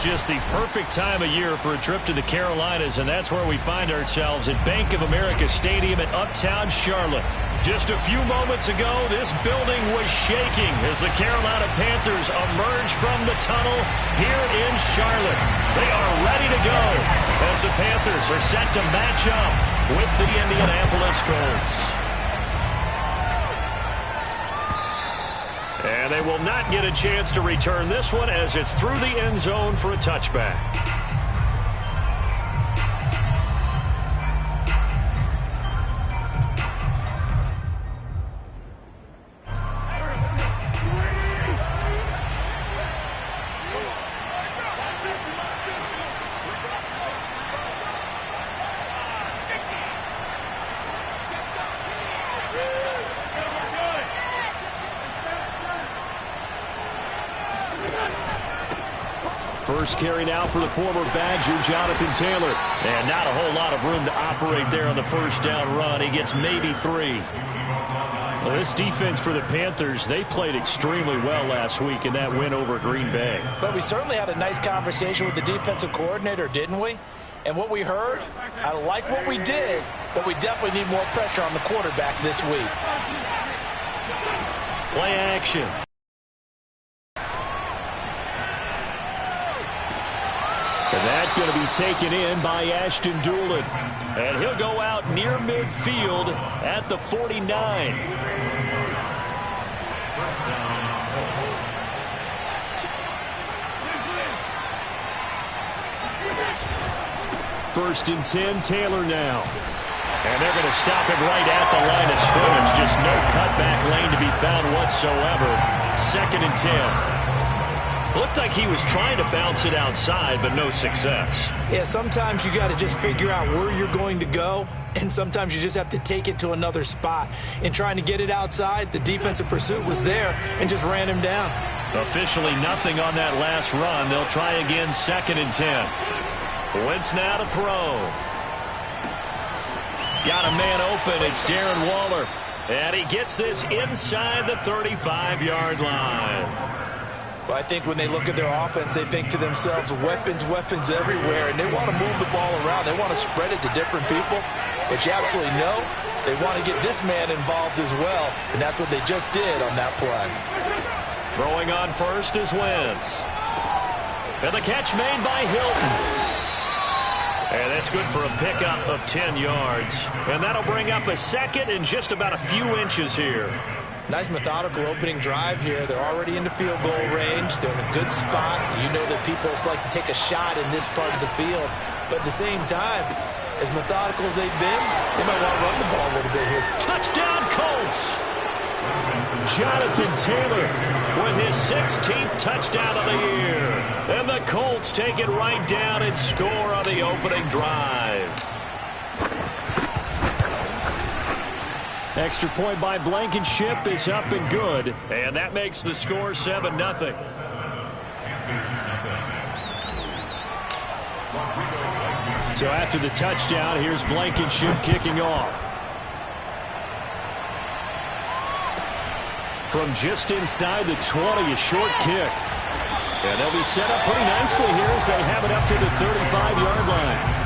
It's just the perfect time of year for a trip to the Carolinas, and that's where we find ourselves at Bank of America Stadium in Uptown Charlotte. Just a few moments ago, this building was shaking as the Carolina Panthers emerged from the tunnel here in Charlotte. They are ready to go as the Panthers are set to match up with the Indianapolis Colts. And they will not get a chance to return this one as it's through the end zone for a touchback. First carry now for the former Badger, Jonathan Taylor. And not a whole lot of room to operate there on the first down run. He gets maybe 3. Well, this defense for the Panthers, they played extremely well last week in that win over Green Bay. But we certainly had a nice conversation with the defensive coordinator, didn't we? And what we heard, I like what we did, but we definitely need more pressure on the quarterback this week. Play action. And that's going to be taken in by Ashton Doolin. And he'll go out near midfield at the 49. First and 10, Taylor now. And they're going to stop him right at the line of scrimmage. Just no cutback lane to be found whatsoever. Second and 10. Looked like he was trying to bounce it outside, but no success. Yeah, sometimes you got to just figure out where you're going to go, and sometimes you just have to take it to another spot. In trying to get it outside, the defensive pursuit was there and just ran him down. Officially nothing on that last run. They'll try again, second and 10. Wentz now to throw. Got a man open. It's Darren Waller. And he gets this inside the 35-yard line. Well, I think when they look at their offense, they think to themselves, weapons, weapons everywhere, and they want to move the ball around. They want to spread it to different people, but you absolutely know they want to get this man involved as well, and that's what they just did on that play. Throwing on first is Wentz. And the catch made by Hilton. And that's good for a pickup of 10 yards. And that'll bring up a second and just about a few inches here. Nice methodical opening drive here. They're already in the field goal range. They're in a good spot. You know that people like to take a shot in this part of the field. But at the same time, as methodical as they've been, they might want to run the ball a little bit here. Touchdown, Colts! Jonathan Taylor with his 16th touchdown of the year. And the Colts take it right down and score on the opening drive. Extra point by Blankenship is up and good. And that makes the score 7-0. So after the touchdown, here's Blankenship kicking off. From just inside the 20, a short kick. And they'll be set up pretty nicely here as they have it up to the 35-yard line.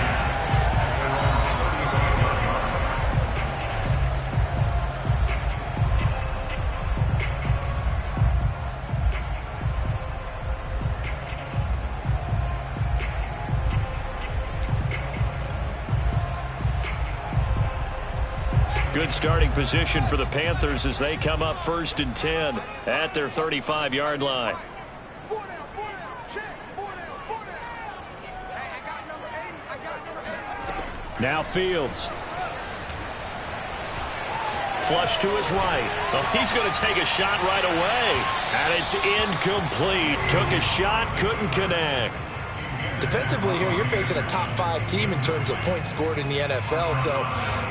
Good starting position for the Panthers as they come up first and 10 at their 35-yard line. Now Fields. Flush to his right. Oh, he's going to take a shot right away. And it's incomplete. Took a shot, couldn't connect. Defensively here, you're facing a top 5 team in terms of points scored in the NFL. So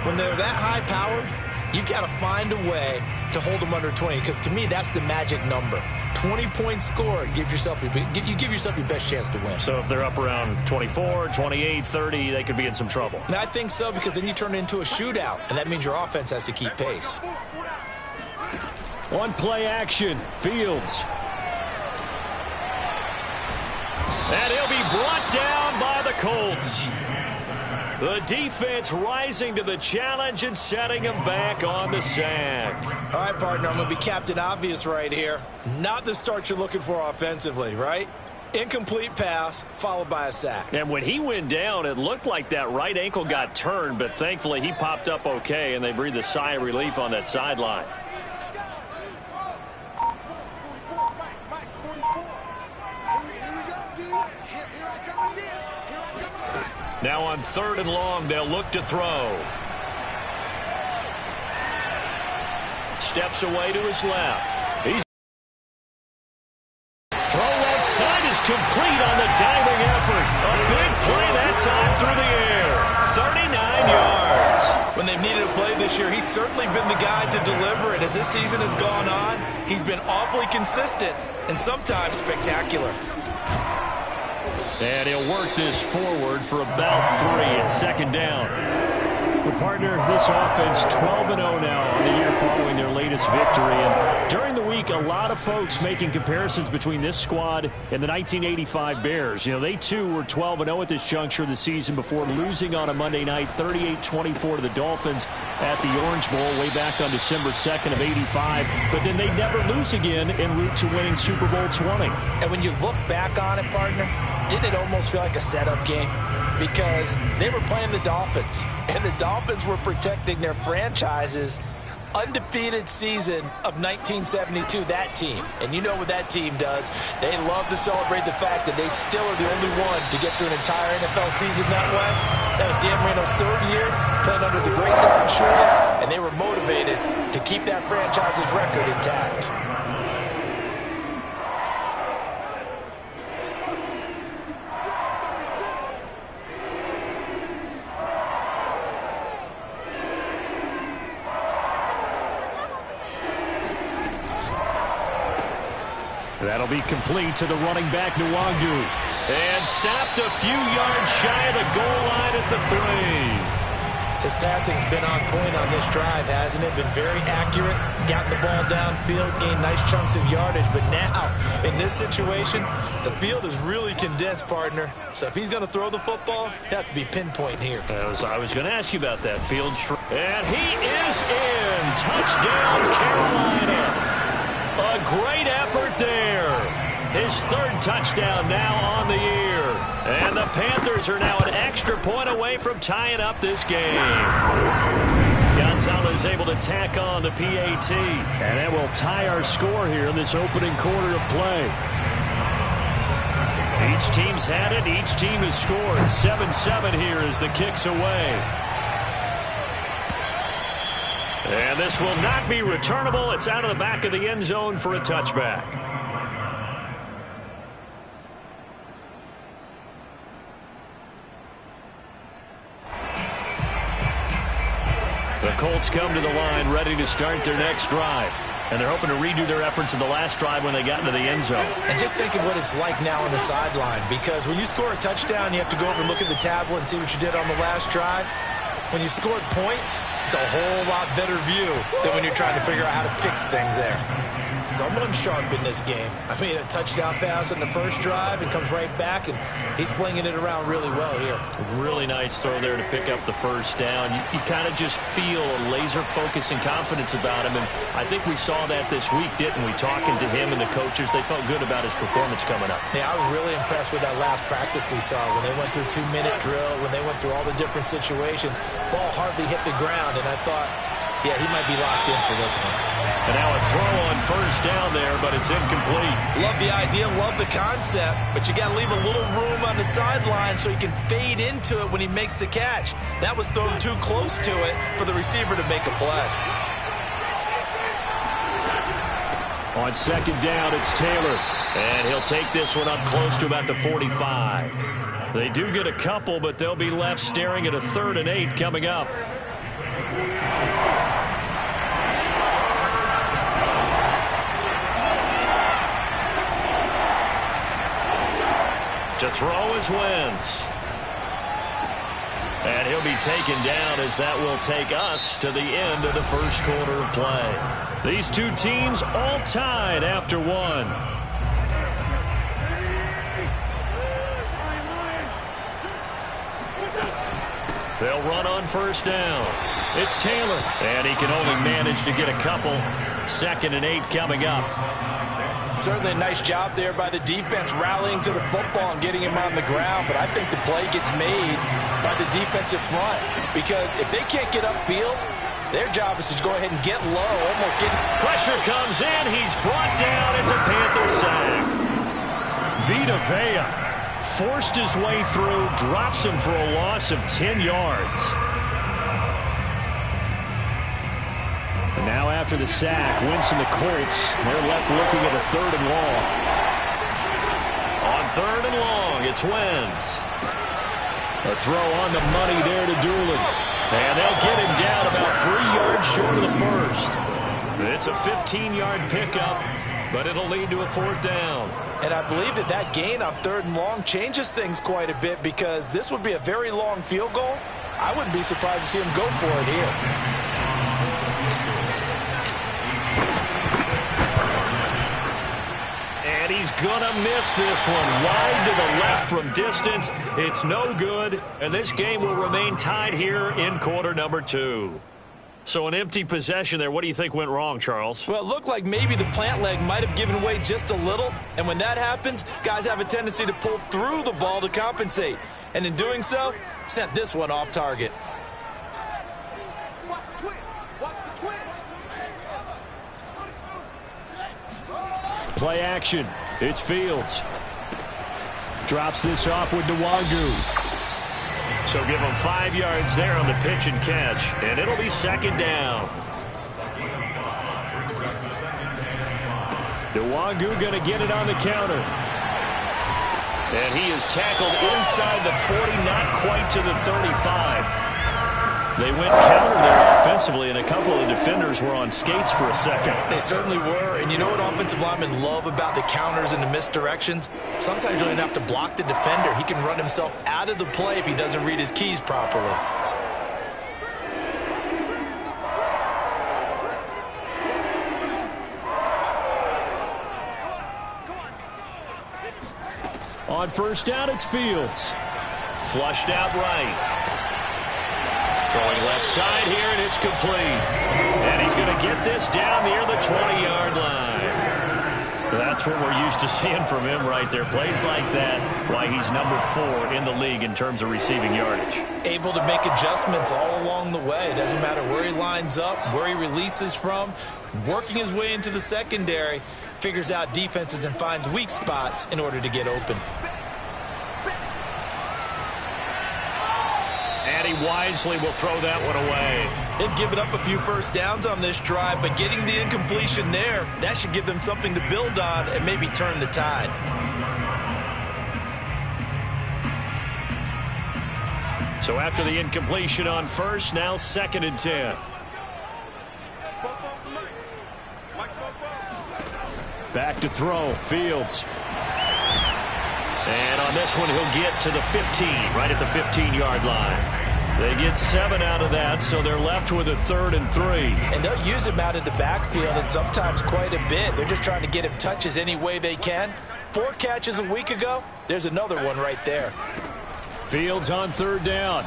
when they're that high-powered, you've got to find a way to hold them under 20. Because to me, that's the magic number. 20 points scored gives yourself you give yourself your best chance to win. So if they're up around 24, 28, 30, they could be in some trouble. And I think so, because then you turn it into a shootout, and that means your offense has to keep pace. One play action, Fields. And he'll be Colts. The defense rising to the challenge and setting them back on the sack. All right, partner, I'm going to be Captain Obvious right here. Not the start you're looking for offensively, right? Incomplete pass followed by a sack. And when he went down, it looked like that right ankle got turned, but thankfully he popped up okay, and they breathed a sigh of relief on that sideline. Now on 3rd and long, they'll look to throw. Steps away to his left. He's throw left side is complete on the diving effort. A big play that time through the air. 39 yards. When they've needed a play this year, he's certainly been the guy to deliver it. As this season has gone on, he's been awfully consistent and sometimes spectacular. And he'll work this forward for about 3 at 2nd down. Well, partner, this offense 12-0 now on the year following their latest victory. And during the week, a lot of folks making comparisons between this squad and the 1985 Bears. You know, they too were 12-0 at this juncture of the season before losing on a Monday night 38-24 to the Dolphins at the Orange Bowl way back on December 2nd of 85. But then they never lose again en route to winning Super Bowl 20. And when you look back on it, partner, didn't it almost feel like a setup game? Because they were playing the Dolphins, and the Dolphins were protecting their franchise's undefeated season of 1972, that team. And you know what that team does. They love to celebrate the fact that they still are the only one to get through an entire NFL season that way. That was Dan Marino's 3rd year, playing under the great Don Shula, and they were motivated to keep that franchise's record intact. That'll be complete to the running back, Nwangu. And stopped a few yards shy of the goal line at the 3. His passing's been on point on this drive, hasn't it? Been very accurate, gotten the ball downfield, gained nice chunks of yardage. But now, in this situation, the field is really condensed, partner. So if he's going to throw the football, it has to be pinpoint here. I was going to ask you about that field. And he is in. Touchdown, Carolina. A great effort there. His 3rd touchdown now on the year. And the Panthers are now an extra point away from tying up this game. Gonzalez able to tack on the PAT. And that will tie our score here in this opening quarter of play. Each team's had it. Each team has scored. 7-7 here as the kick's away. And this will not be returnable. It's out of the back of the end zone for a touchback. The Colts come to the line ready to start their next drive. And they're hoping to redo their efforts in the last drive when they got into the end zone. And just think of what it's like now on the sideline. Because when you score a touchdown, you have to go over and look at the tablet and see what you did on the last drive. When you scored points, it's a whole lot better view than when you're trying to figure out how to fix things there. Someone sharp in this game. I mean, a touchdown pass on the first drive and comes right back, and he's flinging it around really well here. Really nice throw there to pick up the first down. You kind of just feel a laser focus and confidence about him, and I think we saw that this week, didn't we? Talking to him and the coaches, they felt good about his performance coming up. Yeah, I was really impressed with that last practice we saw when they went through 2-minute drill, when they went through all the different situations. Ball hardly hit the ground, and I thought, yeah, he might be locked in for this one. And now a throw on first down there, but it's incomplete. Love the idea, love the concept, but you got to leave a little room on the sideline so he can fade into it when he makes the catch. That was thrown too close to it for the receiver to make a play. On 2nd down, it's Taylor. And he'll take this one up close to about the 45. They do get a couple, but they'll be left staring at a 3rd and 8 coming up. To throw is Wentz. And he'll be taken down as that will take us to the end of the first quarter of play. These two teams all tied after one. They'll run on first down. It's Taylor, and he can only manage to get a couple. 2nd and 8 coming up. Certainly a nice job there by the defense rallying to the football and getting him on the ground, but I think the play gets made by the defensive front because if they can't get upfield, their job is to go ahead and get low, almost get... Pressure comes in. He's brought down. It's a Panther sack. Vita Vea forced his way through, drops him for a loss of 10 yards. And now after the sack, Winston, the Colts, they're left looking at a 3rd and long. On 3rd and long, it's Wentz. A throw on the money there to Doolin. And they'll get him down about 3 yards short of the first. It's a 15-yard pickup, but it'll lead to a 4th down. And I believe that gain on 3rd and long changes things quite a bit because this would be a very long field goal. I wouldn't be surprised to see him go for it here. And he's gonna miss this one. Wide to the left from distance. It's no good. And this game will remain tied here in quarter number 2. So an empty possession there. What do you think went wrong, Charles? Well, it looked like maybe the plant leg might have given way just a little. And when that happens, guys have a tendency to pull through the ball to compensate. And in doing so, sent this one off target. Play action. It's Fields. Drops this off with Nwangu. So give him 5 yards there on the pitch and catch. And it'll be 2nd down. Nwangu going to get it on the counter. And he is tackled inside the 40, not quite to the 35. They went counter there offensively, and a couple of the defenders were on skates for a second. They certainly were, and you know what offensive linemen love about the counters and the misdirections? Sometimes you don't even have to block the defender. He can run himself out of the play if he doesn't read his keys properly. On first down, it's Fields. Flushed out right. Throwing left side here, and it's complete. And he's going to get this down near the 20-yard line. That's what we're used to seeing from him right there. Plays like that, why he's number 4 in the league in terms of receiving yardage. Able to make adjustments all along the way. It doesn't matter where he lines up, where he releases from. Working his way into the secondary, figures out defenses and finds weak spots in order to get open. And he wisely will throw that one away. They've given up a few first downs on this drive, but getting the incompletion there, that should give them something to build on and maybe turn the tide. So after the incompletion on first, now 2nd and 10. Back to throw, Fields. And on this one, he'll get to the 15, right at the 15-yard line. They get 7 out of that, so they're left with a 3rd and 3. And they'll use him out of the backfield, and sometimes quite a bit. They're just trying to get him touches any way they can. 4 catches a week ago. There's another one right there. Fields on 3rd down.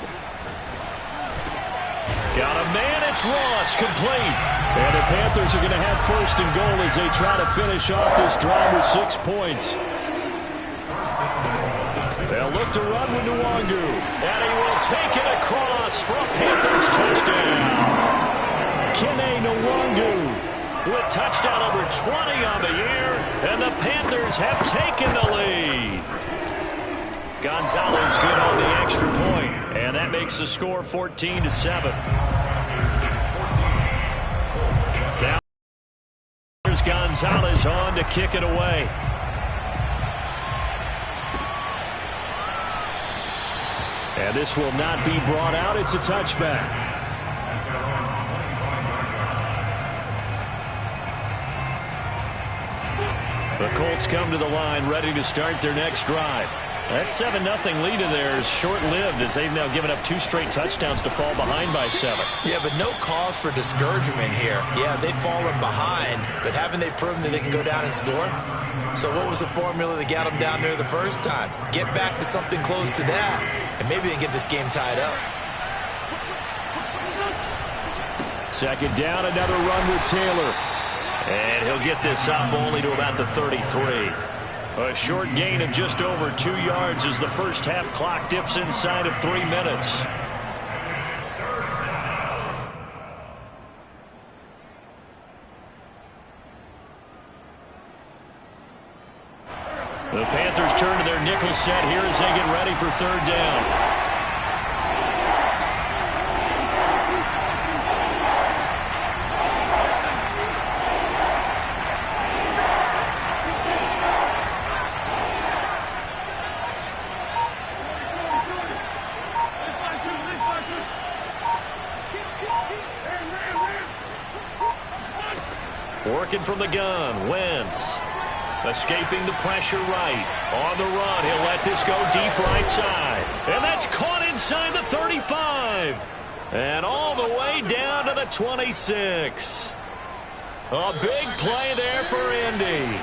Got a man, it's Ross, complete. And the Panthers are going to have 1st and goal as they try to finish off this drive with 6 points. They'll look to run with Nwangu. And he will take it across for a Panthers touchdown. Kene Nwangu with touchdown number 20 on the year. And the Panthers have taken the lead. Gonzalez good on the extra point. And that makes the score 14-7. Now here's Gonzalez on to kick it away. And this will not be brought out. It's a touchback. The Colts come to the line ready to start their next drive. That 7-0 lead of theirs short-lived as they've now given up 2 straight touchdowns to fall behind by 7. Yeah, but no cause for discouragement here. Yeah, they've fallen behind, but haven't they proven that they can go down and score? So what was the formula that got them down there the first time? Get back to something close to that, and maybe they can get this game tied up. Second down, another run with Taylor. And he'll get this up only to about the 33. A short gain of just over 2 yards as the first half clock dips inside of 3 minutes. The Panthers turn to their nickel set here as they get ready for third down. Working from the gun, Wentz. Escaping the pressure right. On the run, he'll let this go deep right side. And that's caught inside the 35. And all the way down to the 26. A big play there for Indy.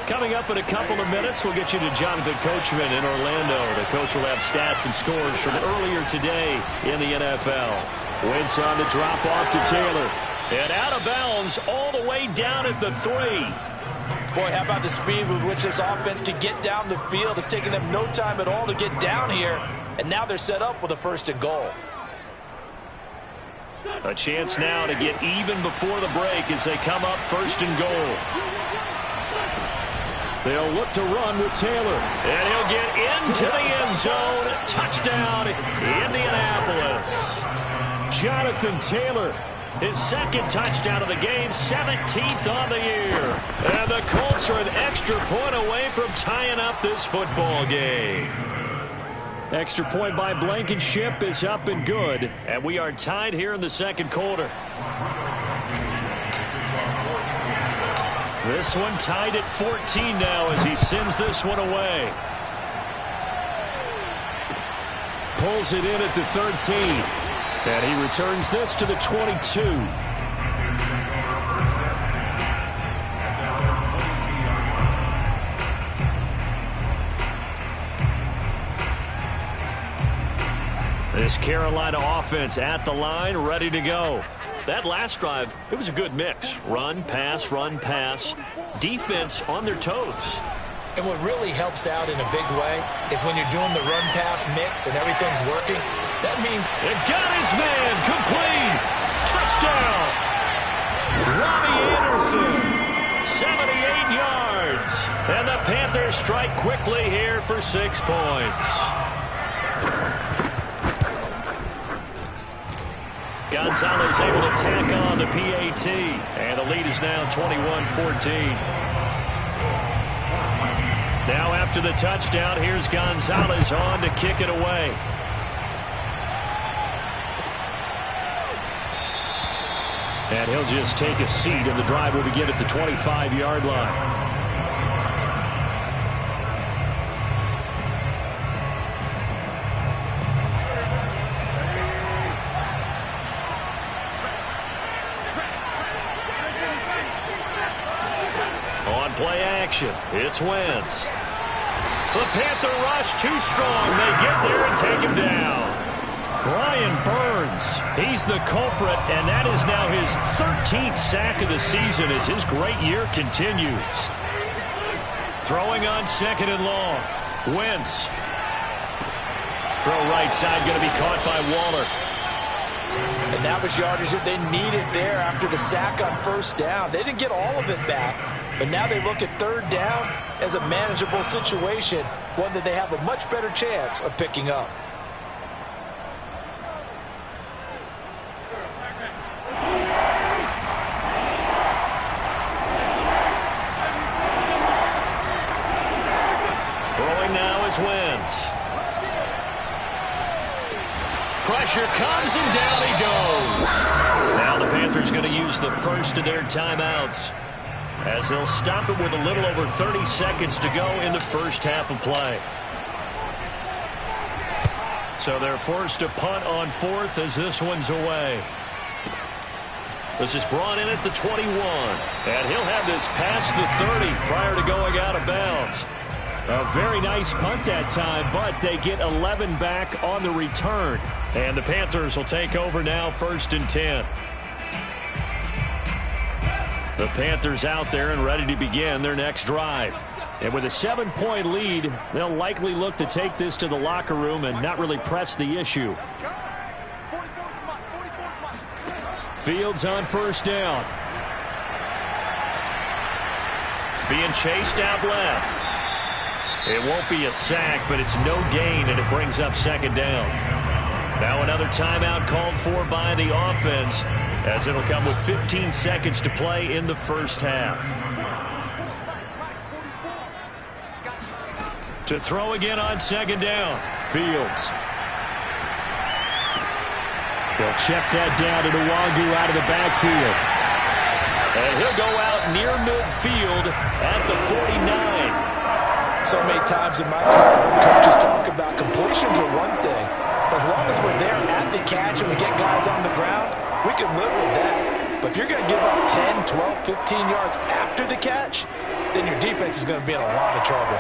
Coming up in a couple of minutes, we'll get you to Jonathan Coachman in Orlando. The coach will have stats and scores from earlier today in the NFL. Wentz on the drop off to Taylor. And out of bounds all the way down at the 3. Boy, how about the speed with which this offense can get down the field. It's taken them no time at all to get down here. And now they're set up with a 1st and goal. A chance now to get even before the break as they come up 1st and goal. They'll look to run with Taylor. And he'll get into the end zone. Touchdown, Indianapolis. Jonathan Taylor, his 2nd touchdown of the game, 17th on the year. And the Colts are an extra point away from tying up this football game. Extra point by Blankenship is up and good. And we are tied here in the 2nd quarter. This one tied at 14 now as he sends this one away. Pulls it in at the 13. And he returns this to the 22. This Carolina offense at the line, ready to go. That last drive, it was a good mix. Run, pass, defense on their toes. And what really helps out in a big way is when you're doing the run-pass mix and everything's working. That means it got his man complete. Touchdown. Robbie Anderson, 78 yards. And the Panthers strike quickly here for 6 points. Gonzalez able to tack on the PAT. And the lead is now 21-14. Now after the touchdown, here's Gonzalez on to kick it away. And he'll just take a seat, and the drive will begin at the 25-yard line. On play action, it's Wentz. The Panther rush too strong. They get there and take him down. Brian Burns, he's the culprit, and that is now his 13th sack of the season as his great year continues. Throwing on 2nd and long. Wentz. Throw right side, going to be caught by Waller. And that was yardage that they needed there after the sack on 1st down. They didn't get all of it back, but now they look at 3rd down as a manageable situation, one that they have a much better chance of picking up. Throwing now is Wentz. Pressure comes, and down he goes. Now the Panthers going to use the first of their timeouts, as they'll stop it with a little over 30 seconds to go in the first half of play. So they're forced to punt on 4th as this one's away. This is brought in at the 21. And he'll have this past the 30 prior to going out of bounds. A very nice punt that time, but they get 11 back on the return. And the Panthers will take over now, 1st and 10. The Panthers out there and ready to begin their next drive. And with a 7-point lead, they'll likely look to take this to the locker room and not really press the issue. Fields on 1st down. Being chased out left. It won't be a sack, but it's no gain, and it brings up 2nd down. Now another timeout called for by the offense, as it'll come with 15 seconds to play in the 1st half. To throw again on 2nd down, Fields. They'll check that down to Nwangu out of the backfield. And he'll go out near midfield at the 49. So many times in my career, coaches talk about completions are one thing. But as long as we're there at the catch and we get guys on the ground, we can live with that. But if you're going to give up 10, 12, 15 yards after the catch, then your defense is going to be in a lot of trouble.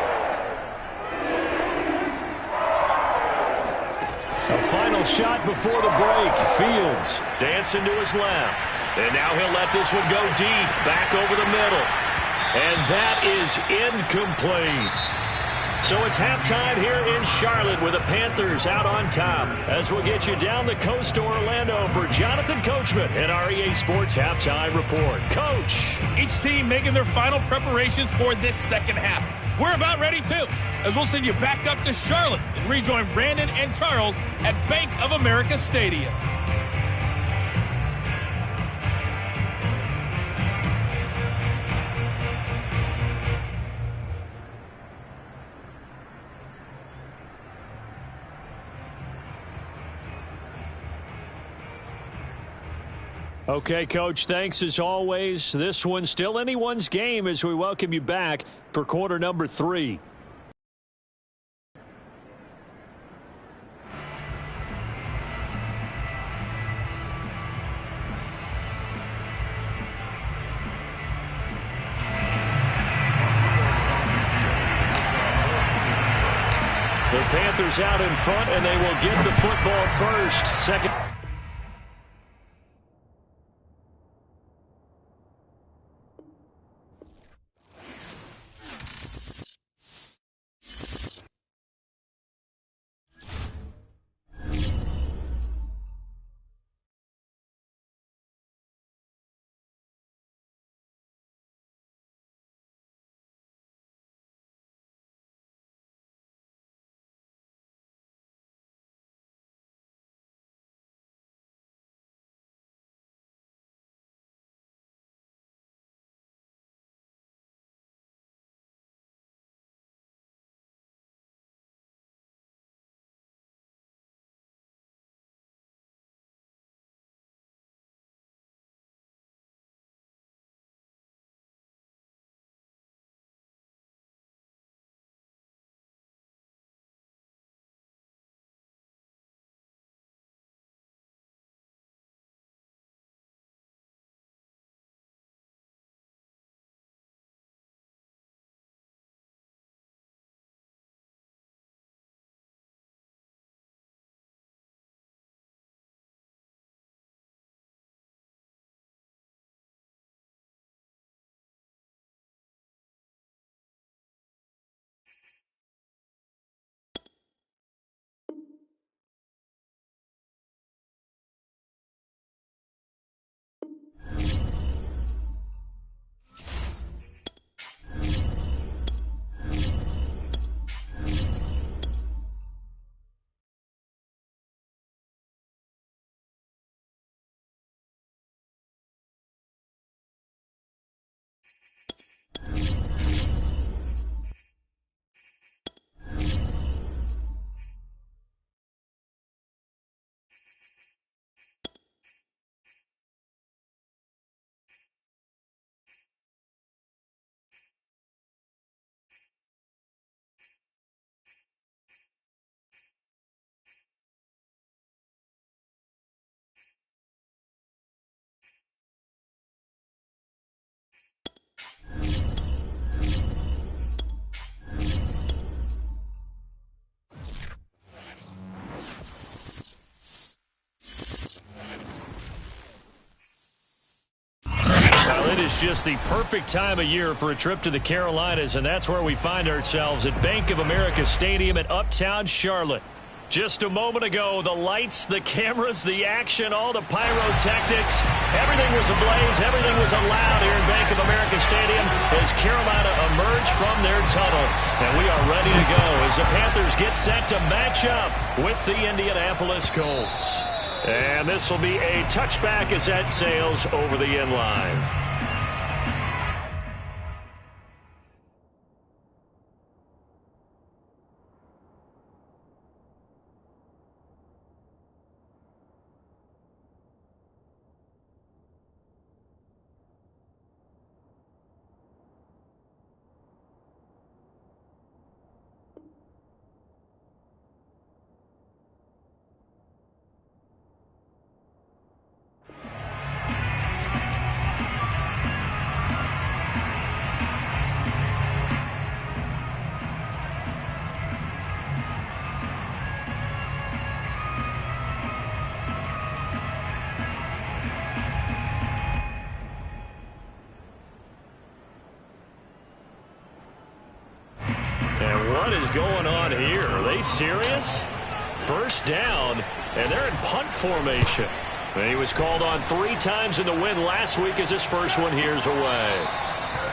A final shot before the break. Fields dancing to his left. And now he'll let this one go deep, back over the middle. And that is incomplete. So it's halftime here in Charlotte with the Panthers out on top. As we'll get you down the coast to Orlando for Jonathan Coachman and our EA Sports Halftime Report. Coach. Each team making their final preparations for this 2nd half. We're about ready too, as we'll send you back up to Charlotte and rejoin Brandon and Charles at Bank of America Stadium. Okay, Coach, thanks as always. This one's still anyone's game as we welcome you back for quarter number 3. The Panthers out in front, and they will get the football first. Second. It's just the perfect time of year for a trip to the Carolinas, and that's where we find ourselves at Bank of America Stadium in uptown Charlotte. Just a moment ago, the lights, the cameras, the action, all the pyrotechnics, everything was ablaze, everything was allowed here in Bank of America Stadium as Carolina emerged from their tunnel. And we are ready to go as the Panthers get set to match up with the Indianapolis Colts. And this will be a touchback as that sails over the end line. And what is going on here? Are they serious? First down, and they're in punt formation. And he was called on 3 times in the win last week as his first one here's away.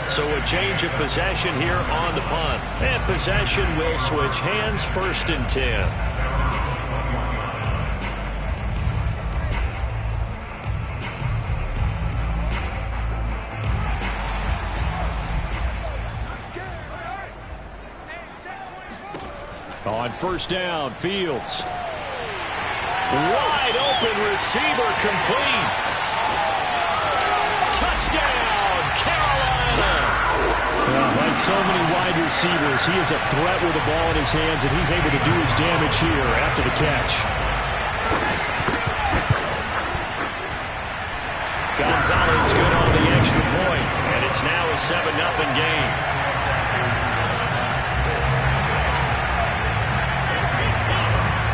So a change of possession here on the punt. And possession will switch hands, 1st and 10. On first down, Fields. Wide open receiver complete. Touchdown, Carolina. Like so many wide receivers, he is a threat with the ball in his hands, and he's able to do his damage here after the catch. Gonzalez good on the extra point, and it's now a 7-0 game.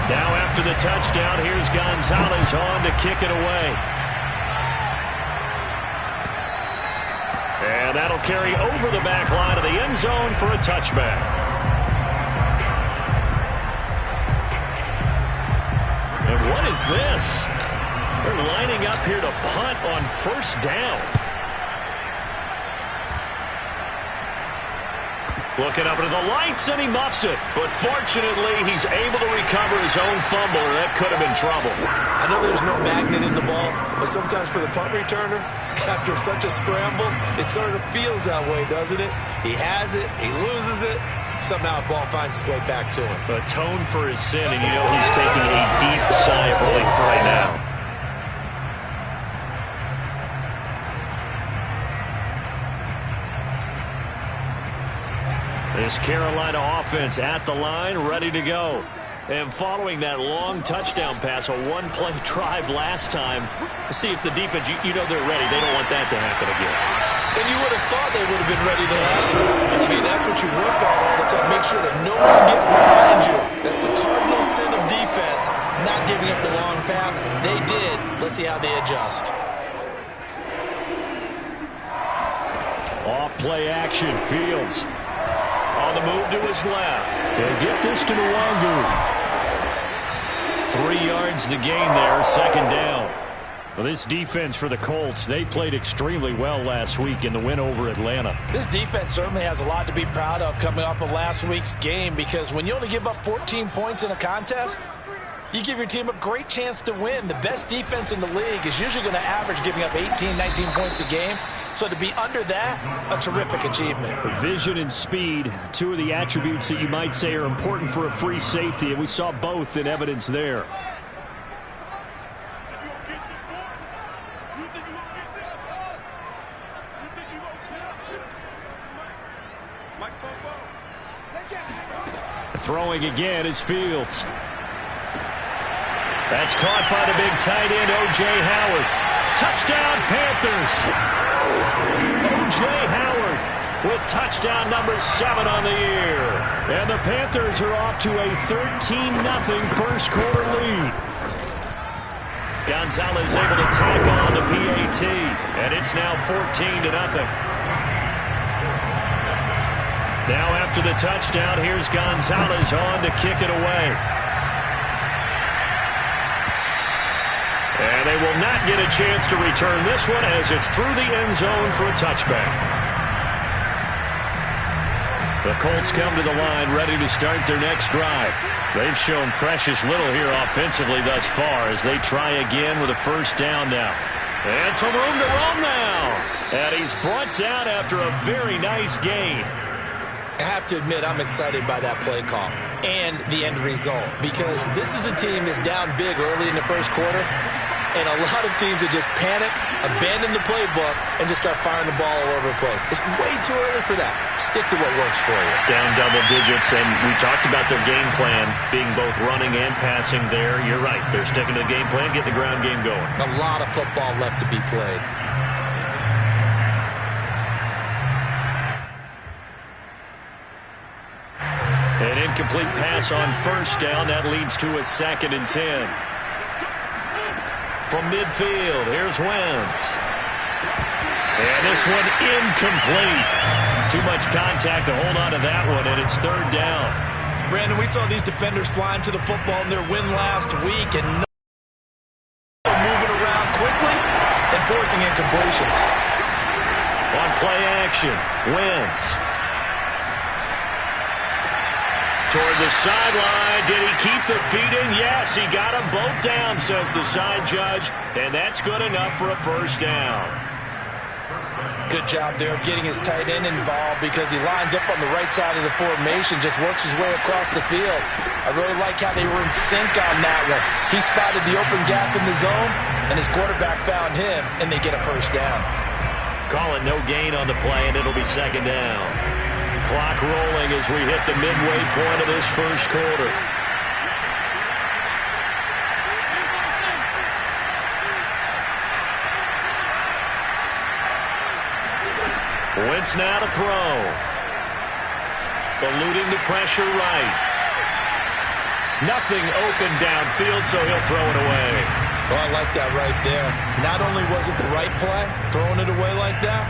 Now after the touchdown, here's Gonzalez on to kick it away. And that'll carry over the back line of the end zone for a touchback. And what is this? They're lining up here to punt on first down. Looking up into the lights, and he muffs it. But fortunately, he's able to recover his own fumble, or that could have been trouble. I know there's no magnet in the ball, but sometimes for the punt returner, after such a scramble, it sort of feels that way, doesn't it? He has it, he loses it, somehow the ball finds its way back to him. Atone for his sin, and you know he's taking a deep sigh of relief right now. This Carolina offense at the line, ready to go. And following that long touchdown pass, a one-play drive last time, see if the defense, you know they're ready. They don't want that to happen again. And you would have thought they would have been ready the last time. I mean, that's what you work on all the time. Make sure that no one gets behind you. That's the cardinal sin of defense, not giving up the long pass. They did. Let's see how they adjust. Off play action, Fields. On the move to his left. He'll get this to Nwangu. 3 yards the gain there, 2nd down. Well, this defense for the Colts, they played extremely well last week in the win over Atlanta. This defense certainly has a lot to be proud of coming off of last week's game, because when you only give up 14 points in a contest, you give your team a great chance to win. The best defense in the league is usually going to average giving up 18, 19 points a game. So to be under that, a terrific achievement. Vision and speed, 2 of the attributes that you might say are important for a free safety, and we saw both in evidence there. Throwing again is Fields. That's caught by the big tight end, O.J. Howard. Touchdown, Panthers. O.J. Howard with touchdown number 7 on the year. And the Panthers are off to a 13-0 first quarter lead. Gonzalez able to tack on the PAT, and it's now 14-0. Now after the touchdown, here's Gonzalez on to kick it away. And they will not get a chance to return this one as it's through the end zone for a touchback. The Colts come to the line ready to start their next drive. They've shown precious little here offensively thus far as they try again with a first down now. And some room to roam now. And he's brought down after a very nice gain. I have to admit, I'm excited by that play call and the end result because this is a team that's down big early in the first quarter, and a lot of teams will just panic, abandon the playbook, and just start firing the ball all over the place. It's way too early for that. Stick to what works for you. Down double digits, and we talked about their game plan being both running and passing there. You're right. They're sticking to the game plan, getting the ground game going. A lot of football left to be played. An incomplete pass on first down. That leads to a 2nd and 10. From midfield, here's Wentz. And this one incomplete. Too much contact to hold on to that one, and it's 3rd down. Brandon, we saw these defenders flying to the football in their win last week and moving around quickly and forcing incompletions. On play action, Wentz. Toward the sideline. Did he keep the feet in? Yes, he got them both down, says the side judge. And that's good enough for a first down. Good job there of getting his tight end involved because he lines up on the right side of the formation, just works his way across the field. I really like how they were in sync on that one. He spotted the open gap in the zone, and his quarterback found him, and they get a first down. Call it no gain on the play, and it'll be 2nd down. Clock rolling as we hit the midway point of this first quarter. Wentz now to throw. Eluding the pressure right. Nothing open downfield, so he'll throw it away. Oh, I like that right there. Not only was it the right play, throwing it away like that,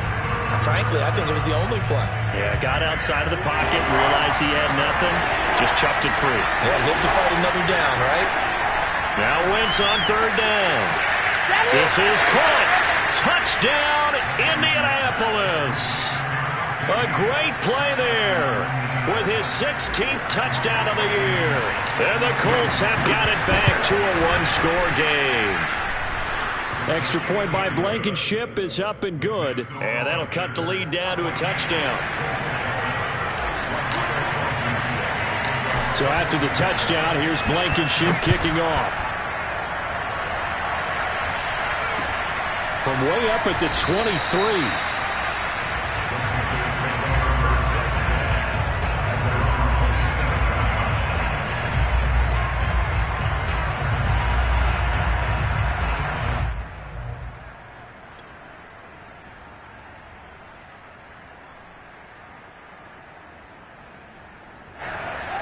frankly, I think it was the only play. Yeah, got outside of the pocket, realized he had nothing, just chucked it free. Yeah, live to fight another down, right? Now Wentz on 3rd down. This is caught. Touchdown, Indianapolis. A great play there with his 16th touchdown of the year. And the Colts have got it back to a 1-score game. Extra point by Blankenship is up and good. And that'll cut the lead down to a touchdown. So after the touchdown, here's Blankenship kicking off. From way up at the 23.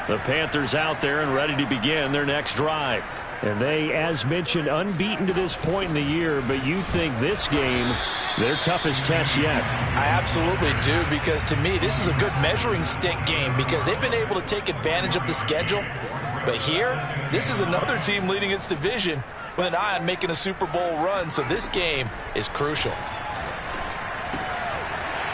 The Panthers out there and ready to begin their next drive. And they, as mentioned, unbeaten to this point in the year, but you think this game, their toughest test yet. I absolutely do, because to me, this is a good measuring stick game because they've been able to take advantage of the schedule. But here, this is another team leading its division with an eye on making a Super Bowl run, so this game is crucial.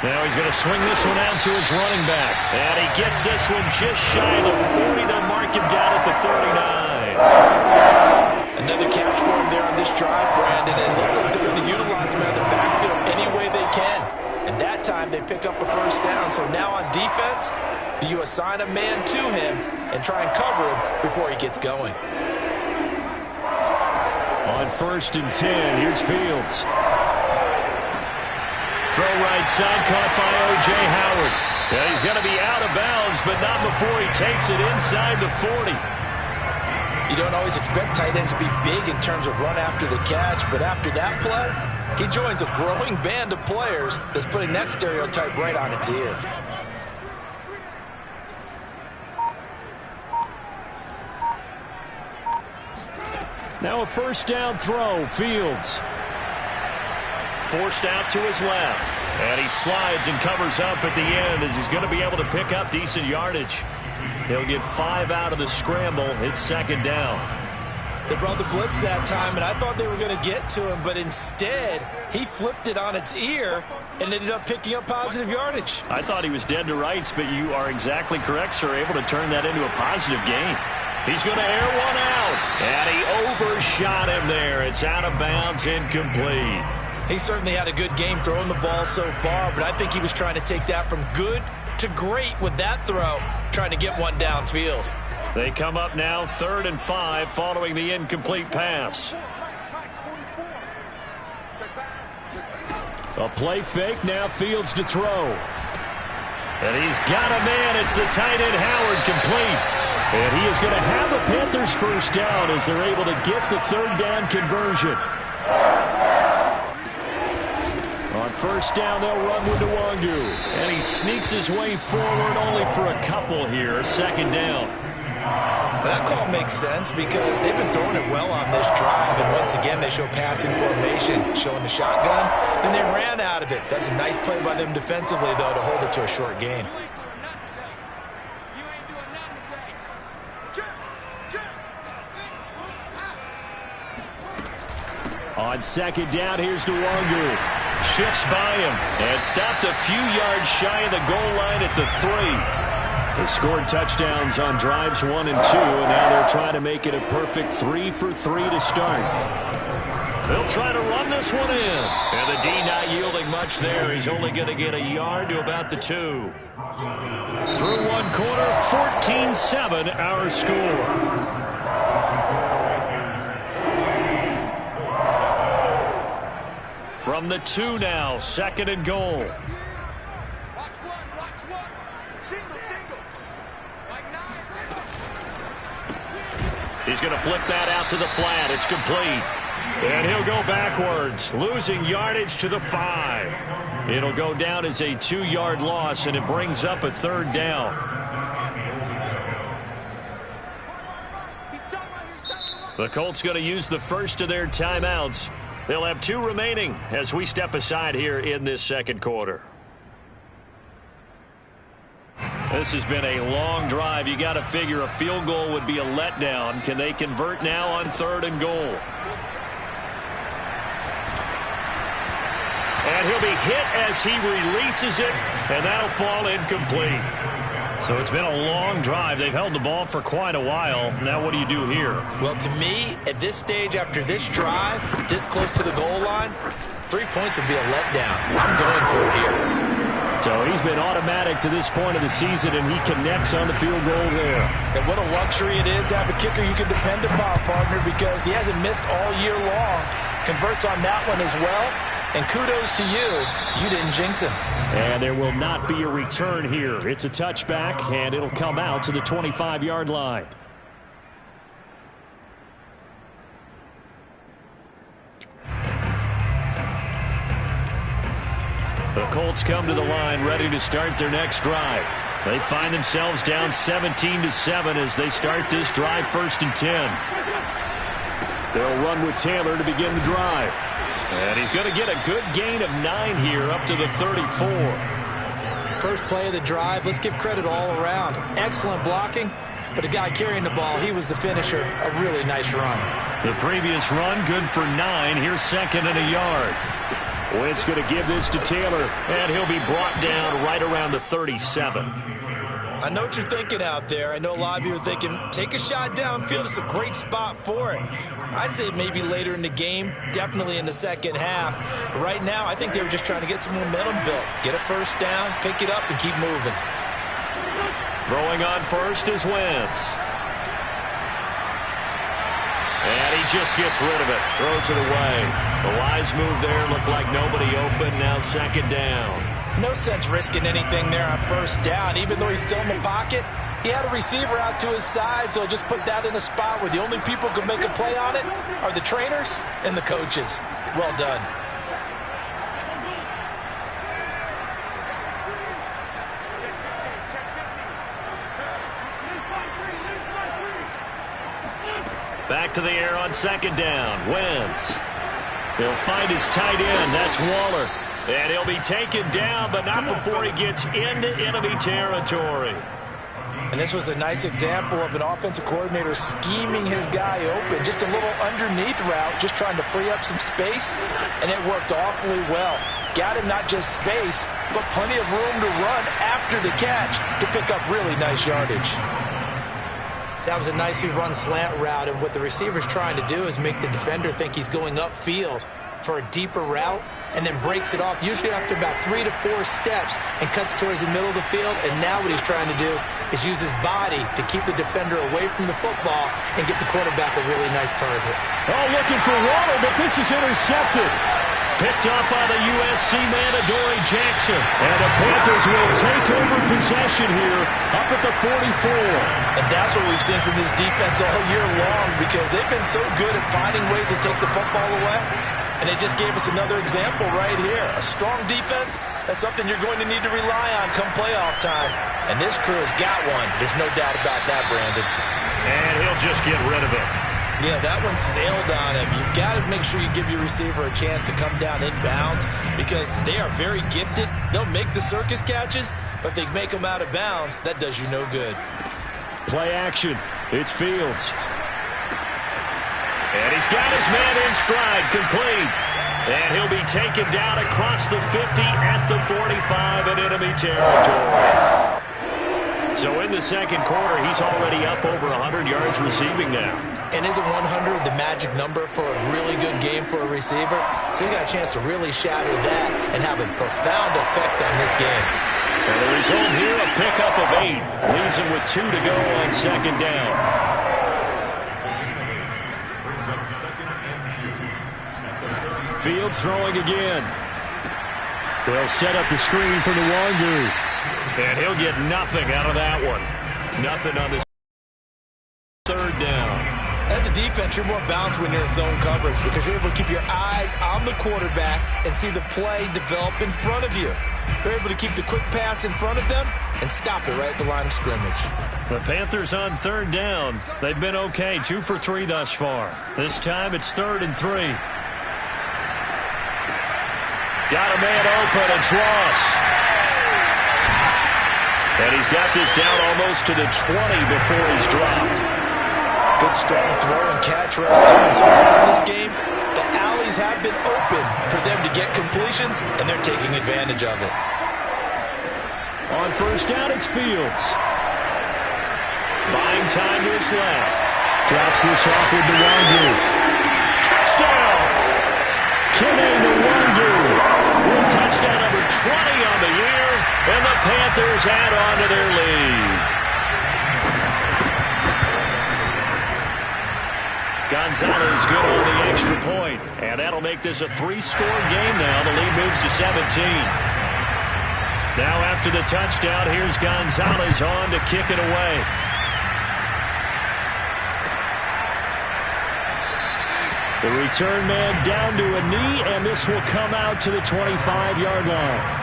Now he's going to swing this one out to his running back. And he gets this one just shy of the 40. They'll mark him down at the 39. Another catch for him there on this drive, Brandon. And it looks like they're going to utilize him out of the backfield any way they can. And that time they pick up a first down. So now on defense, do you assign a man to him and try and cover him before he gets going? On 1st and 10, here's Fields. Throw right side, caught by O.J. Howard. Yeah, he's going to be out of bounds, but not before he takes it inside the 40. You don't always expect tight ends to be big in terms of run after the catch, but after that play, he joins a growing band of players that's putting that stereotype right on its ear. Now a first down throw. Fields. Forced out to his left. And he slides and covers up at the end as he's going to be able to pick up decent yardage. He'll get 5 out of the scramble. It's second down. They brought the blitz that time, and I thought they were going to get to him, but instead he flipped it on its ear and ended up picking up positive yardage. I thought he was dead to rights, but you are exactly correct, sir. Able to turn that into a positive gain. He's going to air one out, and he overshot him there. It's out of bounds, incomplete. He certainly had a good game throwing the ball so far, but I think he was trying to take that from good to great with that throw, trying to get one downfield. They come up now 3rd and 5 following the incomplete pass. A play fake, now Fields to throw. And he's got a man. It's the tight end Howard, complete. And he is going to have a Panthers first down as they're able to get the 3rd down conversion. On first down, they'll run with Nwangu. And he sneaks his way forward only for a couple here. Second down. That call makes sense because they've been throwing it well on this drive, and once again they show passing formation, showing the shotgun. Then they ran out of it. That's a nice play by them defensively, though, to hold it to a short gain. On second down, here's Nwangu. Shifts by him and stopped a few yards shy of the goal line at the 3. They scored touchdowns on drives 1 and 2, and now they're trying to make it a perfect 3 for 3 to start. They'll try to run this one in. And the D not yielding much there. He's only going to get a yard to about the 2. Through one quarter, 14-7 our score. From the 2 now, 2nd and goal. He's going to flip that out to the flat. It's complete. And he'll go backwards, losing yardage to the 5. It'll go down as a 2-yard loss, and it brings up a 3rd down. The Colts going to use the first of their timeouts. They'll have 2 remaining as we step aside here in this second quarter. This has been a long drive. You got to figure a field goal would be a letdown. Can they convert now on 3rd and goal? And he'll be hit as he releases it, and that'll fall incomplete. So it's been a long drive. They've held the ball for quite a while. Now what do you do here? Well, to me, at this stage, after this drive, this close to the goal line, 3 points would be a letdown. I'm going for it here. So he's been automatic to this point of the season, and he connects on the field goal there. And what a luxury it is to have a kicker you can depend upon, partner, because he hasn't missed all year long. Converts on that one as well. And kudos to you. You didn't jinx him. And there will not be a return here. It's a touchback, and it'll come out to the 25-yard line. The Colts come to the line ready to start their next drive. They find themselves down 17-7 as they start this drive 1st and 10. They'll run with Taylor to begin the drive. And he's going to get a good gain of 9 here up to the 34. First play of the drive, let's give credit all around. Excellent blocking, but the guy carrying the ball, he was the finisher. A really nice run. The previous run, good for 9. Here's 2nd and a yard. Wentz going to give this to Taylor, and he'll be brought down right around the 37. I know what you're thinking out there. I know a lot of you are thinking, take a shot downfield. It's a great spot for it. I'd say maybe later in the game, definitely in the second half. But right now, I think they were just trying to get some momentum built. Get a first down, pick it up, and keep moving. Throwing on first is Wentz. And he just gets rid of it. Throws it away. The wise move there. Looked like nobody open. Now 2nd down. No sense risking anything there on first down. Even though he's still in the pocket, he had a receiver out to his side, so just put that in a spot where the only people who can make a play on it are the trainers and the coaches. Well done. Back to the air on second down. Wentz. He'll find his tight end. That's Waller. And he'll be taken down, but not before he gets into enemy territory. And this was a nice example of an offensive coordinator scheming his guy open. Just a little underneath route, just trying to free up some space, and it worked awfully well. Got him not just space, but plenty of room to run after the catch to pick up really nice yardage. That was a nicely run slant route, and what the receiver's trying to do is make the defender think he's going upfield for a deeper route, and then breaks it off, usually after about 3 to 4 steps, and cuts towards the middle of the field. And now what he's trying to do is use his body to keep the defender away from the football and get the quarterback a really nice target. Oh, looking for Waller, but this is intercepted. Picked off by the USC man, Adoree Jackson. And the Panthers will take over possession here up at the 44. And that's what we've seen from this defense all year long, because they've been so good at finding ways to take the football away. And they just gave us another example right here. A strong defense, that's something you're going to need to rely on come playoff time. And this crew has got one. There's no doubt about that, Brandon. And he'll just get rid of it. Yeah, that one sailed on him. You've got to make sure you give your receiver a chance to come down inbounds, because they are very gifted. They'll make the circus catches, but they make them out of bounds. That does you no good. Play action. It's Fields. And he's got his man in stride, complete. And he'll be taken down across the 50 at the 45 in enemy territory. So in the second quarter, he's already up over 100 yards receiving now. And isn't 100 the magic number for a really good game for a receiver? So he's got a chance to really shatter that and have a profound effect on this game. And the result here, a pickup of 8. Leaves him with 2 to go on second down. Fields throwing again. They'll set up the screen for the Wangu. And he'll get nothing out of that one. Nothing on this third down. As a defense, you're more balanced when you're in zone coverage, because you're able to keep your eyes on the quarterback and see the play develop in front of you. They're able to keep the quick pass in front of them and stop it right at the line of scrimmage. The Panthers on third down. They've been okay, 2 for 3 thus far. This time it's 3rd and 3. Got a man open, it's Ross. And he's got this down almost to the 20 before he's dropped. Good strong throw and catch right there. And so far in this game, the alleys have been open for them to get completions, and they're taking advantage of it. On first down, it's Fields. Buying time to his left. Drops this off with the Wangu. Touchdown! Kene Nwangu. Touchdown number 20 on the year, and the Panthers add on to their lead. Gonzalez good on the extra point, and that'll make this a 3-score game now. The lead moves to 17. Now after the touchdown, here's Gonzalez on to kick it away. The return man down to a knee, and this will come out to the 25-yard line.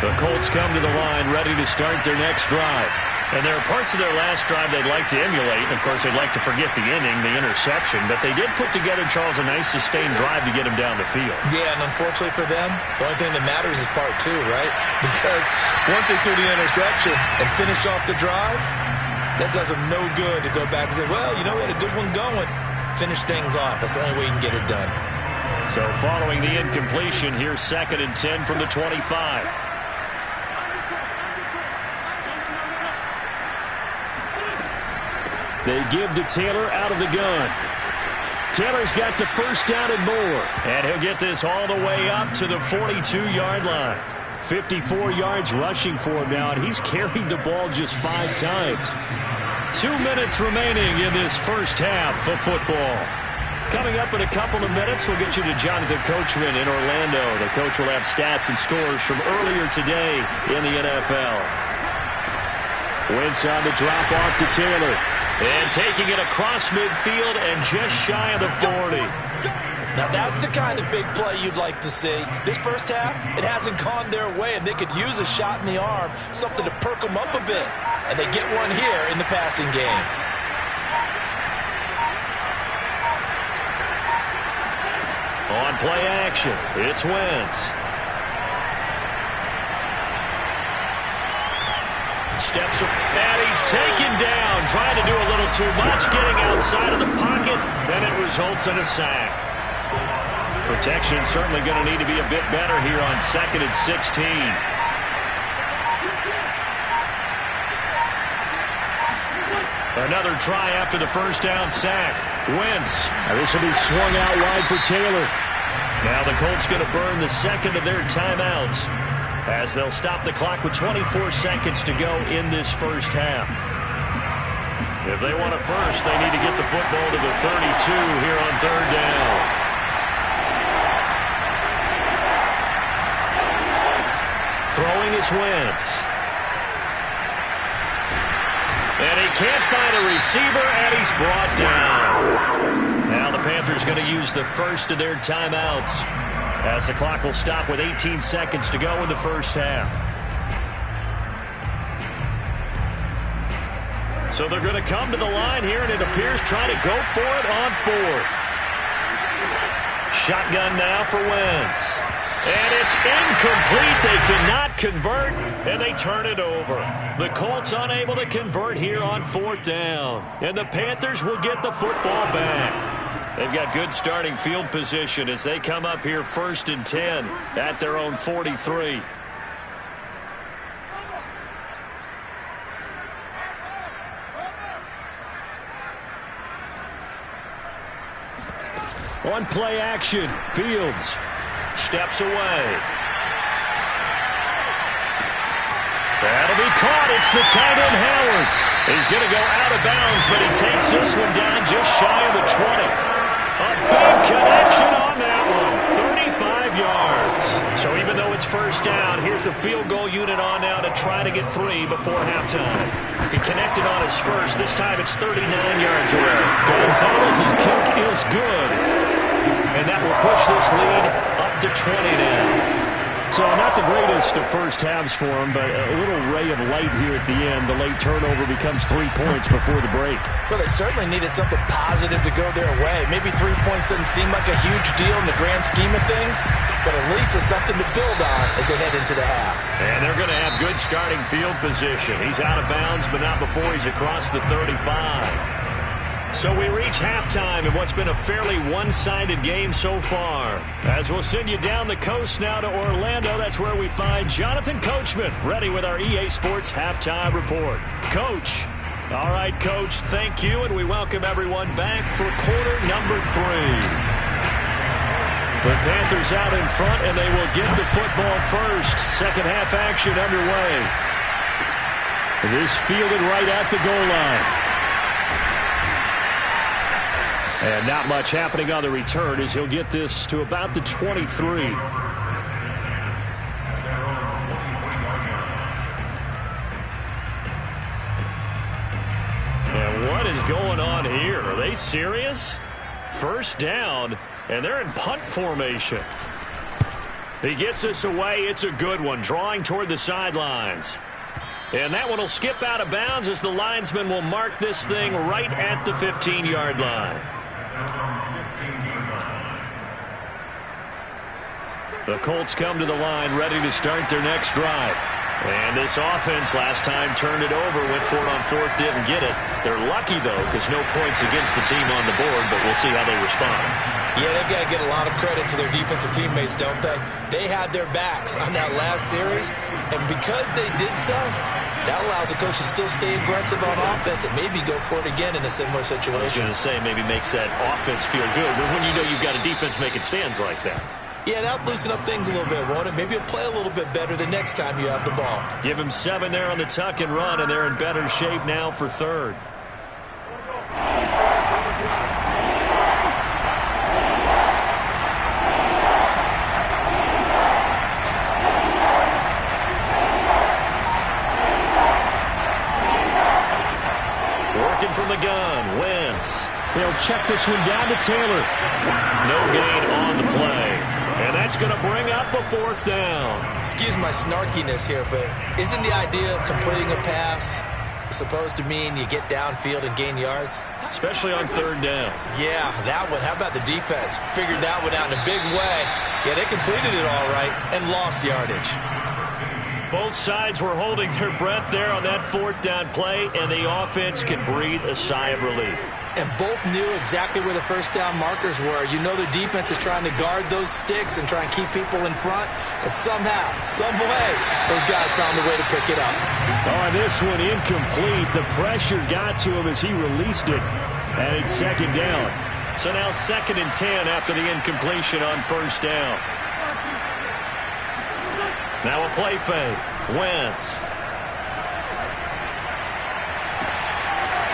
The Colts come to the line ready to start their next drive. And there are parts of their last drive they'd like to emulate. And, of course, they'd like to forget the inning, the interception. But they did put together, Charles, a nice sustained drive to get him down the field. Yeah, and unfortunately for them, the only thing that matters is part 2, right? Because once they threw the interception and finished off the drive, that does them no good to go back and say, well, you know, we had a good one going. Finish things off. That's the only way you can get it done. So following the incompletion, here's 2nd and 10 from the 25. They give to Taylor out of the gun. Taylor's got the first down and more. And he'll get this all the way up to the 42-yard line. 54 yards rushing for him now, and he's carried the ball just 5 times. 2 minutes remaining in this first half of football. Coming up in a couple of minutes, we'll get you to Jonathan Coachman in Orlando. The coach will have stats and scores from earlier today in the NFL. Wentz on the drop-off to Taylor. And taking it across midfield and just shy of the 40. Now that's the kind of big play you'd like to see. This first half, it hasn't gone their way, and they could use a shot in the arm, something to perk them up a bit. And they get one here in the passing game. On play action, it's Wentz. Steps up, and he's taken down, trying to do a little too much, getting outside of the pocket, and it results in a sack. Protection certainly going to need to be a bit better here on 2nd and 16. Another try after the first down sack. Wentz. Now this will be swung out wide for Taylor. Now the Colts going to burn the second of their timeouts as they'll stop the clock with 24 seconds to go in this first half. If they want it first, they need to get the football to the 32 here on 3rd down. Throwing is Wentz. And he can't find a receiver, and he's brought down. Now the Panthers going to use the first of their timeouts as the clock will stop with 18 seconds to go in the first half. So they're going to come to the line here, and it appears trying to go for it on 4th. Shotgun now for Wentz. And it's incomplete. They cannot convert, and they turn it over. The Colts unable to convert here on 4th down. And the Panthers will get the football back. They've got good starting field position as they come up here 1st and 10 at their own 43. On play action, Fields. Steps away. That'll be caught. It's the tight end, Howard. He's going to go out of bounds, but he takes this one down just shy of the 20. A big connection on that one. 35 yards. So even though it's first down, here's the field goal unit on now to try to get 3 before halftime. He connected on his first. This time it's 39 yards away. Gonzalez's kick is good. And that will push this lead up to 20 now. So not the greatest of first halves for him, but a little ray of light here at the end. The late turnover becomes 3 points before the break. Well, they certainly needed something positive to go their way. Maybe 3 points doesn't seem like a huge deal in the grand scheme of things, but at least it's something to build on as they head into the half. And they're going to have good starting field position. He's out of bounds, but not before he's across the 35. So we reach halftime in what's been a fairly one-sided game so far. As we'll send you down the coast now to Orlando, that's where we find Jonathan Coachman, ready with our EA Sports Halftime Report. Coach. All right, Coach, thank you, and we welcome everyone back for quarter number 3. The Panthers out in front, and they will get the football first. Second half action underway. This fielded right at the goal line. And not much happening on the return as he'll get this to about the 23. And what is going on here? Are they serious? First down, and they're in punt formation. He gets this away. It's a good one, drawing toward the sidelines. And that one will skip out of bounds as the linesman will mark this thing right at the 15-yard line. The Colts come to the line ready to start their next drive. And this offense last time turned it over, went for it on 4th, didn't get it. They're lucky, though, because no points against the team on the board, but we'll see how they respond. Yeah, they've got to get a lot of credit to their defensive teammates, don't they? They had their backs on that last series, and because they did so, that allows the coach to still stay aggressive on offense and maybe go for it again in a similar situation. I was going to say maybe makes that offense feel good, but when you know you've got a defense making stands like that. Yeah, that'll loosen up things a little bit, won't it? Maybe you'll play a little bit better the next time you have the ball. Give him 7 there on the tuck and run, and they're in better shape now for 3rd. Working from the gun, Wentz. They'll check this one down to Taylor. No gain on the play. And that's going to bring up a 4th down. Excuse my snarkiness here, but isn't the idea of completing a pass supposed to mean you get downfield and gain yards? Especially on 3rd down. Yeah, that one. How about the defense? Figured that one out in a big way. Yeah, they completed it all right and lost yardage. Both sides were holding their breath there on that 4th down play, and the offense can breathe a sigh of relief. And both knew exactly where the first down markers were. You know the defense is trying to guard those sticks and try and keep people in front. But somehow, some way, those guys found a way to pick it up. Oh, this one incomplete. The pressure got to him as he released it. And it's 2nd down. So now 2nd and 10 after the incompletion on 1st down. Now a play fake. Wentz.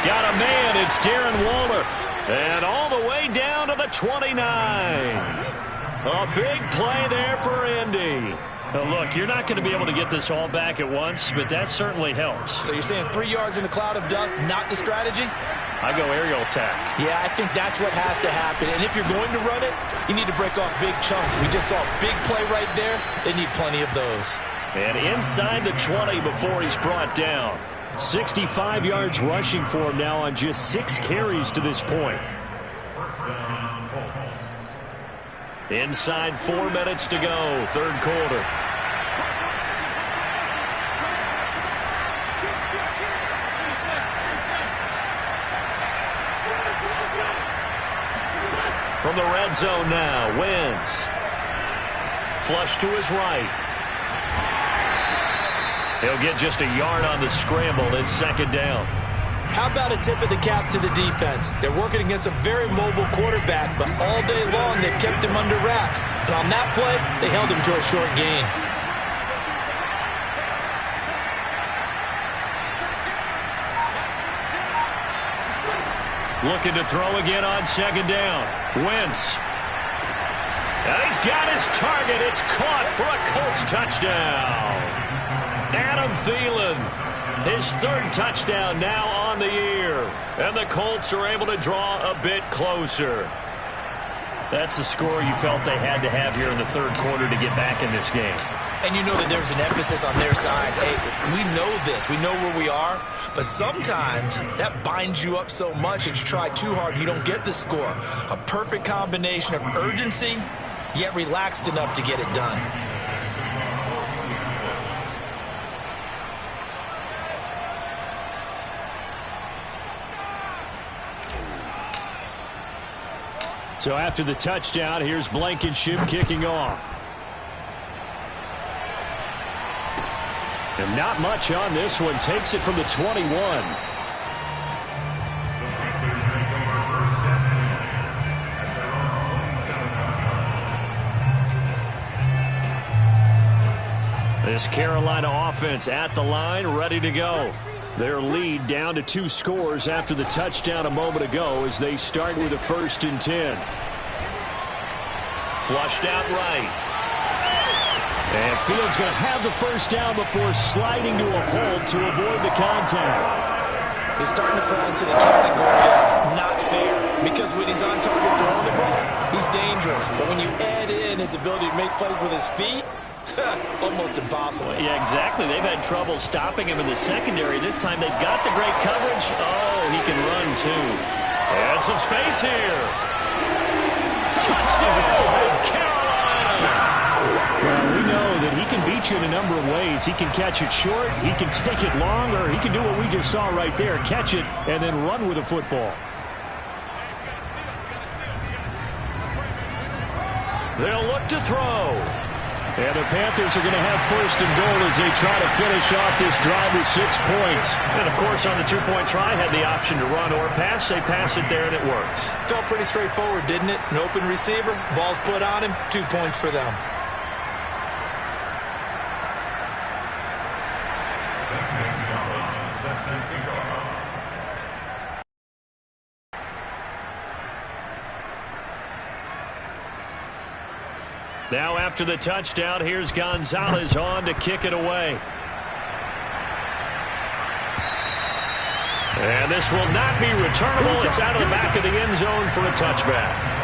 Got a man. It's Darren Waller. And all the way down to the 29. A big play there for Indy. Now look, you're not going to be able to get this all back at once, but that certainly helps. So you're saying 3 yards in a cloud of dust, not the strategy? I go aerial attack. Yeah, I think that's what has to happen. And if you're going to run it, you need to break off big chunks. We just saw a big play right there. They need plenty of those. And inside the 20 before he's brought down. 65 yards rushing for him now on just 6 carries to this point. Inside 4 minutes to go, 3rd quarter. From the red zone now, Wentz. Flush to his right. He'll get just a yard on the scramble. It's 2nd down. How about a tip of the cap to the defense? They're working against a very mobile quarterback, but all day long they've kept him under wraps. And on that play, they held him to a short gain. Looking to throw again on 2nd down. Wentz. And he's got his target. It's caught for a Colts touchdown. Adam Thielen, his 3rd touchdown now on the year. And the Colts are able to draw a bit closer. That's the score you felt they had to have here in the 3rd quarter to get back in this game. And you know that there's an emphasis on their side. Hey, we know this. We know where we are. But sometimes that binds you up so much that you try too hard, you don't get the score. A perfect combination of urgency, yet relaxed enough to get it done. So after the touchdown, here's Blankenship kicking off. And not much on this one. Takes it from the 21. This Carolina offense at the line, ready to go. Their lead down to 2 scores after the touchdown a moment ago as they start with a 1st and 10. Flushed out right. And Fields going to have the 1st down before sliding to a hold to avoid the contact. He's starting to fall into the category of not fair, because when he's on target throwing the ball, he's dangerous. But when you add in his ability to make plays with his feet, almost impossible. Yeah, exactly. They've had trouble stopping him in the secondary. This time they've got the great coverage. Oh, he can run too. And some space here. Touchdown, Carolina! Well, we know that he can beat you in a number of ways. He can catch it short, he can take it long, or he can do what we just saw right there, catch it and then run with the football. They'll look to throw. And the Panthers are going to have 1st and goal as they try to finish off this drive with 6 points. And, of course, on the 2-point try, had the option to run or pass. They pass it there, and it works. Felt pretty straightforward, didn't it? An open receiver, ball's put on him, 2 points for them. Now after the touchdown, here's Gonzalez on to kick it away. And this will not be returnable. It's out of the back of the end zone for a touchback.